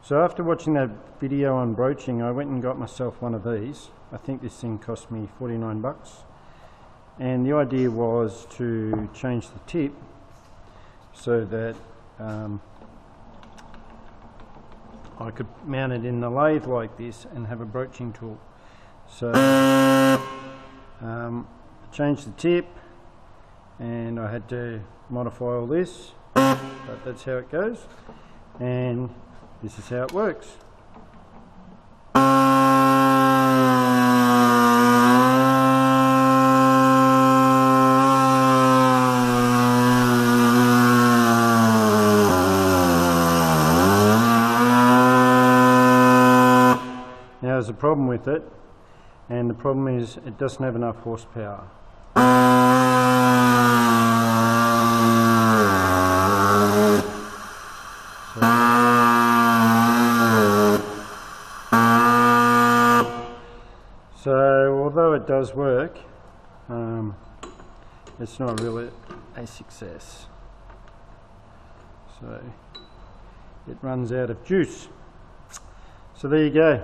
So after watching that video on broaching, I went and got myself one of these. I think this thing cost me 49 bucks. And the idea was to change the tip so that I could mount it in the lathe like this and have a broaching tool. So changed the tip, and I had to modify all this, but that's how it goes, and this is how it works. Now there's a problem with it, and the problem is it doesn't have enough horsepower. So although it does work, it's not really a success. So it runs out of juice. So there you go.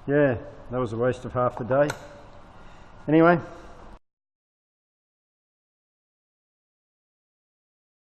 Yeah, that was a waste of half the day. Anyway,